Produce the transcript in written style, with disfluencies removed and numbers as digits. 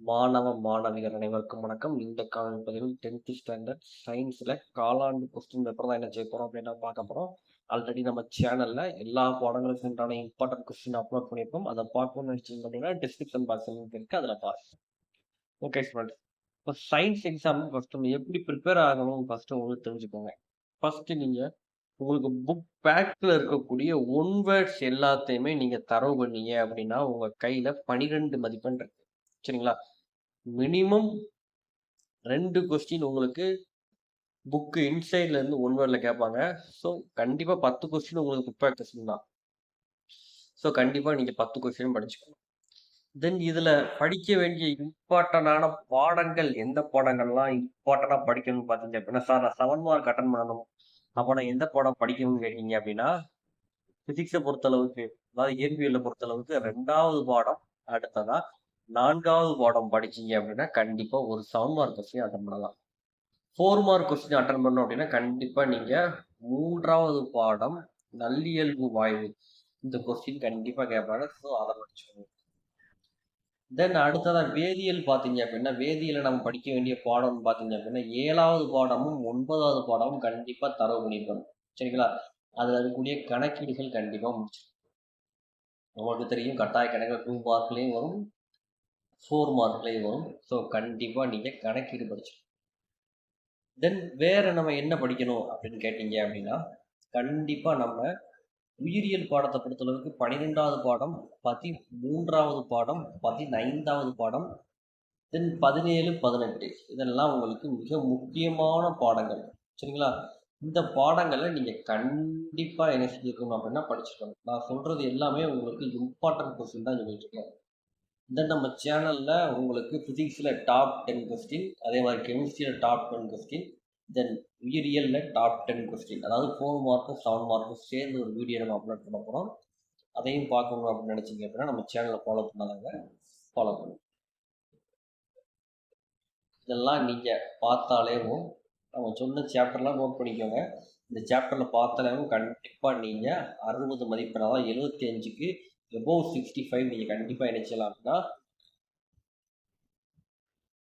மாணவிகள் அனைவருக்கும் வணக்கம். இந்த காணொளி பதிவில் 10th ஸ்டாண்டர்ட் சயின்ஸ்ல காலாண்டு கொஸ்டின் பேப்பர் தான் என்ன செய்ய போறோம் அப்படின்னா பார்க்க போறோம். ஆல்ரெடி நம்ம சேனல்ல எல்லா பாடங்களுக்கும் உண்டான இம்பார்ட்டன்ட் கொஸ்டின் அப்லோட் பண்ணியிருக்கோம். அதை பார்க்கணும்னு நினைச்சீங்க அப்படின்னா டிஸ்கிரிப்ஷன் பாக்ஸ் லிங்க் இருக்கு, அதில் பாருங்க. ஓகே ஸ்டூடெண்ட்ஸ், இப்போ சயின்ஸ் எக்ஸாம் ஃபர்ஸ்ட் எப்படி ப்ரிப்பேர் ஆகணும் ஃபர்ஸ்ட் உங்களுக்கு தெரிஞ்சுக்கோங்க. ஃபர்ஸ்ட் நீங்க உங்களுக்கு புக் பேக்ல இருக்கக்கூடிய ஒன் வேர்ட்ஸ் எல்லாத்தையுமே நீங்க தரவு பண்ணீங்க அப்படின்னா உங்க கையில 12 மதிப்பெண் இருக்கு. சரிங்களா? மினிமம் 2 கொஸ்டின் உங்களுக்கு புக் இன்சைட்ல இருந்து ஒன் வேர்ட்ல கேட்பாங்க. ஸோ கண்டிப்பா 10 கொஸ்டின் உங்களுக்கு புக் பேக் கொஸ்டின் தான். ஸோ கண்டிப்பா நீங்க 10 கொஸ்டின் படிச்சுக்கணும். தென் இதுல படிக்க வேண்டிய இம்பார்ட்டன்டான பாடங்கள் எந்த பாடங்கள்லாம் இம்பார்ட்டண்டா படிக்கணும்னு பார்த்தீங்க அப்படின்னா, சார் நான் 7 மார்க் அட்டன் பண்ணணும், அப்போ நான் எந்த பாடம் படிக்கணும்னு கேட்டீங்க அப்படின்னா, பிசிக்ஸை பொறுத்தளவுக்கு, அதாவது இயற்பியலை பொறுத்தளவுக்கு 2வது பாடம், அடுத்ததா 4வது பாடம் படிச்சீங்க அப்படின்னா கண்டிப்பா ஒரு 7 மார்க் கொஸ்டின் அட்டன் பண்ணலாம். 4 மார்க் கொஸ்டின் அட்டன் பண்ணோம் அப்படின்னா கண்டிப்பா நீங்க 3வது பாடம் நல்லியல்பு வாய்வு இந்த கொஸ்டின் கண்டிப்பா கேட்பாங்க. ஸோ அதை படிச்சுக்கோங்க. தென் அடுத்ததா வேதியியல் பார்த்தீங்க அப்படின்னா, வேதியியலை நம்ம படிக்க வேண்டிய பாடம்னு பார்த்தீங்க அப்படின்னா 7வது பாடமும் 9வது பாடமும் கண்டிப்பா தரவு பண்ணியிருக்கணும். சரிங்களா? அதில் இருக்கக்கூடிய கணக்கீடுகள் கண்டிப்பா முடிச்சிருக்கணும். உங்களுக்கு தெரியும், கட்டாய கணக்கு 2 மார்க்லேயும் வரும், 4 மார்க்லேயும் வரும். ஸோ கண்டிப்பா நீங்க கணக்கீடு படிச்சிருக்கணும். தென் வேற நம்ம என்ன படிக்கணும் அப்படின்னு கேட்டீங்க அப்படின்னா, கண்டிப்பா நம்ம உயிரியல் பாடத்தை பொறுத்தளவுக்கு 12வது பாடம், 13வது பாடம், 15வது பாடம், தென் 17, 18 இதெல்லாம் உங்களுக்கு மிக முக்கியமான பாடங்கள். சரிங்களா? இந்த பாடங்களை நீங்க கண்டிப்பா என்ன செஞ்சிருக்கணும் அப்படின்னா படிச்சிருக்கணும். நான் சொல்றது எல்லாமே உங்களுக்கு இம்பார்ட்டன்ட் கொஸ்டின் தான் சொல்லிட்டு இருக்கேன். தென் நம்ம சேனல்ல உங்களுக்கு பிசிக்ஸ்ல டாப் 10 கொஸ்டின், அதே மாதிரி கெமிஸ்ட்ரியில டாப் 10 கொஸ்டின், தென் உயிரியல்ல டாப் 10 கொஸ்டின், அதாவது 4 மார்க்கும் 7 மார்க்கும் சேர்ந்து ஒரு வீடியோ நம்ம அப்லோட் பண்ண போறோம். அதையும் பார்க்கணும் அப்படின்னு நினைச்சீங்க அப்படின்னா நம்ம சேனலை ஃபாலோ பண்ணாதாங்க, ஃபாலோ பண்ணுங்க. இதெல்லாம் நீங்க பார்த்தாலேவும் நம்ம சொன்ன சாப்டர்லாம் நோட் பண்ணிக்கோங்க. இந்த சாப்டர்ல பார்த்தாலேவும் கண்டிப்பா நீங்க 60 மதிப்பெண், அதாவது 75க்கு எபோவ் 65 நீங்க கண்டிப்பா என்ன செய்யலாம் அப்படின்னா